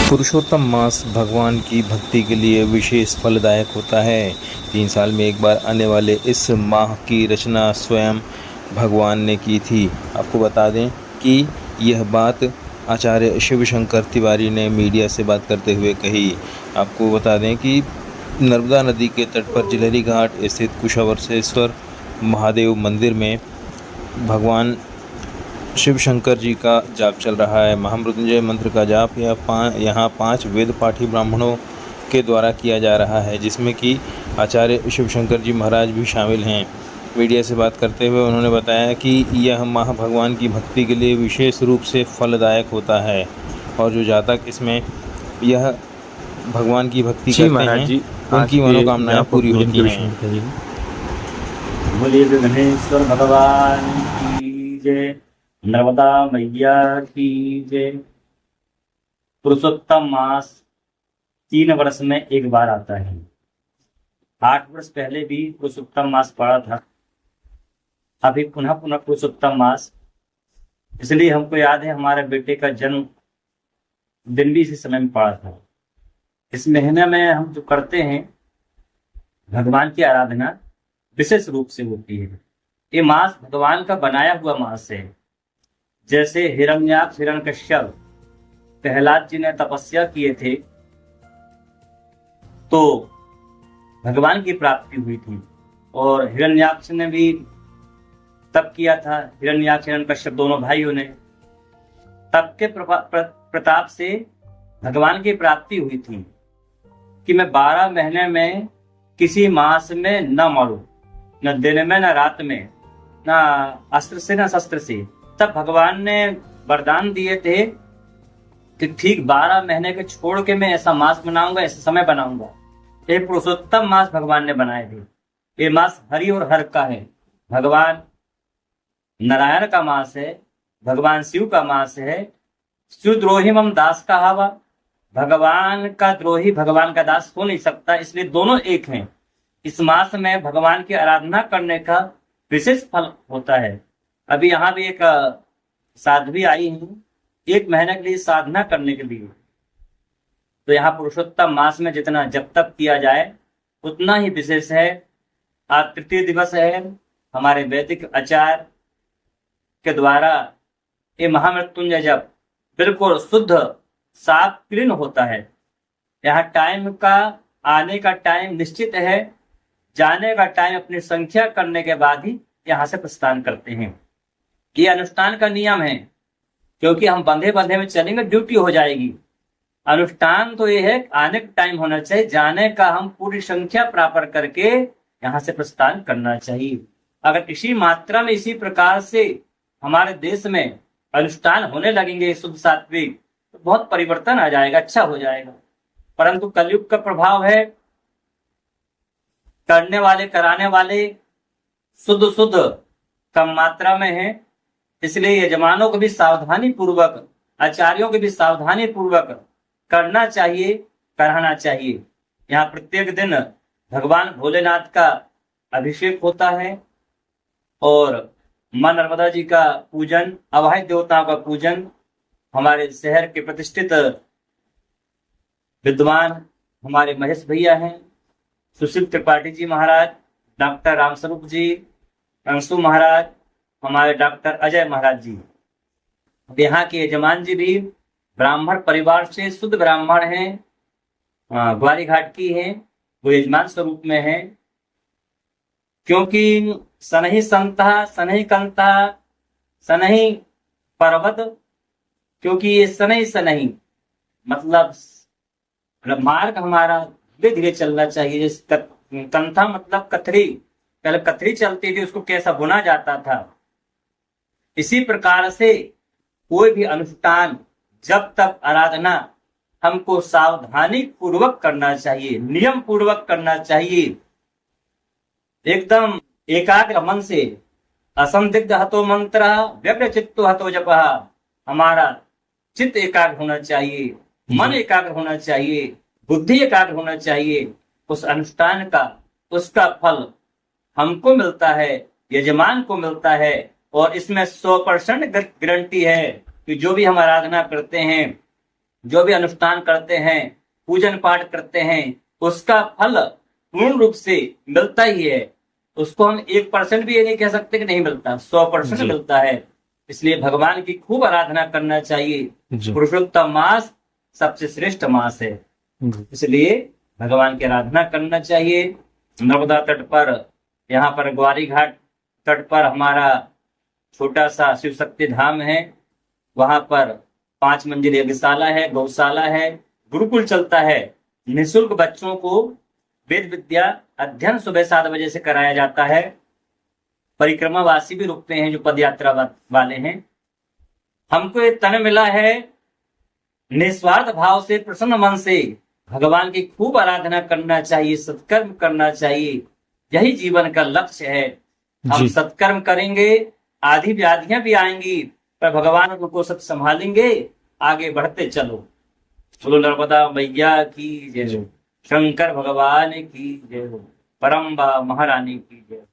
पुरुषोत्तम मास भगवान की भक्ति के लिए विशेष फलदायक होता है। 3 साल में एक बार आने वाले इस माह की रचना स्वयं भगवान ने की थी। आपको बता दें कि यह बात आचार्य शिवशंकर तिवारी ने मीडिया से बात करते हुए कही। आपको बता दें कि नर्मदा नदी के तट पर जिलहरी घाट स्थित कुशावर्तेश्वर महादेव मंदिर में भगवान शिव शंकर जी का जाप चल रहा है। महामृत्युंजय मंत्र का जाप यहाँ 5 वेद पाठी ब्राह्मणों के द्वारा किया जा रहा है, जिसमें कि आचार्य शिव शंकर जी महाराज भी शामिल हैं। मीडिया से बात करते हुए उन्होंने बताया कि यह माह भगवान की भक्ति के लिए विशेष रूप से फलदायक होता है और जो जातक इसमें यह भगवान की भक्ति करते हैं उनकी मनोकामनाएं पूरी होती हैं। बोलिए गणेश्वर भगवान की जय, नर्मदा मैया की जय। पुरुषोत्तम मास 3 वर्ष में एक बार आता है। 8 वर्ष पहले भी पुरुषोत्तम मास पड़ा था, अभी पुनः पुरुषोत्तम मास। इसलिए हमको याद है हमारे बेटे का जन्म दिन भी इसी समय में पड़ा था। इस महीने में हम जो करते हैं भगवान की आराधना विशेष रूप से होती है। ये मास भगवान का बनाया हुआ मास है। जैसे हिरण्याक्ष हिरण्यकश्यप प्रहलाद जी ने तपस्या किए थे तो भगवान की प्राप्ति हुई थी, और हिरण्याक्ष ने भी तप किया था। हिरण्याक्ष हिरण्यकश्यप दोनों भाइयों ने तप के प्रताप से भगवान की प्राप्ति हुई थी कि मैं 12 महीने में किसी मास में न मरूं, न दिन में न रात में, न अस्त्र से न शस्त्र से। तब भगवान ने वरदान दिए थे कि ठीक 12 महीने के छोड़ के मैं ऐसा मास बनाऊंगा, ऐसा समय बनाऊंगा। ये पुरुषोत्तम मास भगवान ने बनाए थे। ये मास हरि और हर का है। भगवान नारायण का मास है, भगवान शिव का मास है। शिवद्रोही मम दास का हवा, भगवान का द्रोही भगवान का दास हो नहीं सकता, इसलिए दोनों एक हैं। इस मास में भगवान की आराधना करने का विशेष फल होता है। अभी यहाँ भी एक साध्वी आई हैं 1 महीने के लिए साधना करने के लिए। तो यहाँ पुरुषोत्तम मास में जितना जब तक किया जाए उतना ही विशेष है। आज तृतीय दिवस है। हमारे वैदिक आचार्य के द्वारा ये महामृत्युंजय जप बिल्कुल शुद्ध साफ क्लीन होता है। यहाँ टाइम का आने का टाइम निश्चित है, जाने का टाइम अपनी संख्या करने के बाद ही यहाँ से प्रस्थान करते हैं। ये अनुष्ठान का नियम है, क्योंकि हम बंधे बंधे में चलेंगे ड्यूटी हो जाएगी। अनुष्ठान तो ये है आने का टाइम होना चाहिए, जाने का हम पूरी संख्या प्राप्त करके यहाँ से प्रस्थान करना चाहिए। अगर इसी मात्रा में इसी प्रकार से हमारे देश में अनुष्ठान होने लगेंगे शुद्ध सात्विक, तो बहुत परिवर्तन आ जाएगा, अच्छा हो जाएगा। परंतु कलयुग का प्रभाव है, करने वाले कराने वाले शुद्ध कम मात्रा में है। इसलिए यजमानों को भी सावधानी पूर्वक, आचार्यों को भी सावधानी पूर्वक करना चाहिए, कराना चाहिए। यहाँ प्रत्येक दिन भगवान भोलेनाथ का अभिषेक होता है और मां नर्मदा जी का पूजन, अवाहित देवताओं का पूजन। हमारे शहर के प्रतिष्ठित विद्वान हमारे महेश भैया हैं, सुशील त्रिपाठी जी महाराज, डॉक्टर रामस्वरूप जी, अंशु महाराज, हमारे डॉक्टर अजय महाराज जी। यहाँ के यजमान जी भी ब्राह्मण परिवार से शुद्ध ब्राह्मण हैं, ग्वारी घाट की हैं, वो यजमान स्वरूप में हैं। क्योंकि सनहि संता सनहि कंता सनहि पर्वत, क्योंकि ये सनहि सनहि मतलब मार्ग हमारा धीरे धीरे चलना चाहिए। जैसे कंथा मतलब कथरी, पहले कथरी चलती थी, उसको कैसा बुना जाता था। इसी प्रकार से कोई भी अनुष्ठान, जब तक आराधना, हमको सावधानी पूर्वक करना चाहिए, नियम पूर्वक करना चाहिए, एकदम एकाग्र मन से। असंदिग्ध हतो मंत्र व्यग्र चित्तो हतो जपः। हमारा चित्त एकाग्र होना चाहिए, मन एकाग्र होना चाहिए, बुद्धि एकाग्र होना चाहिए। उस अनुष्ठान का, उसका फल हमको मिलता है, यजमान को मिलता है, और इसमें 100% गारंटी है कि जो भी हम आराधना करते हैं जो भी अनुष्ठान करते हैं, पूजन पाठ करते हैं, उसका फल पूर्ण रूप से मिलता ही है। उसको हम 1% भी ये नहीं कह सकते कि नहीं मिलता, 100% जी। मिलता है। इसलिए भगवान की खूब आराधना करना चाहिए। जी। पुरुषोत्तम मास सबसे श्रेष्ठ मास है, जी। इसलिए भगवान की आराधना करना चाहिए। नर्मदा तट पर, यहाँ पर ग्वारी घाट तट पर हमारा छोटा सा शिव शक्ति धाम है। वहां पर 5 मंजिल यज्ञशाला है, गौशाला है, गुरुकुल चलता है। निःशुल्क बच्चों को वेद विद्या अध्ययन सुबह 7 बजे से कराया जाता है। परिक्रमावासी भी रुकते हैं जो पद यात्रा वाले हैं। हमको ये तन मिला है, निस्वार्थ भाव से, प्रसन्न मन से भगवान की खूब आराधना करना चाहिए, सत्कर्म करना चाहिए। यही जीवन का लक्ष्य है। हम जी। सत्कर्म करेंगे, आधी व्याधियां भी आएंगी, पर भगवान उनको सब संभालेंगे। आगे बढ़ते चलो। बोलो नर्मदा मैया की जय हो, शंकर भगवान की जय हो, परम्बा महारानी की जय हो।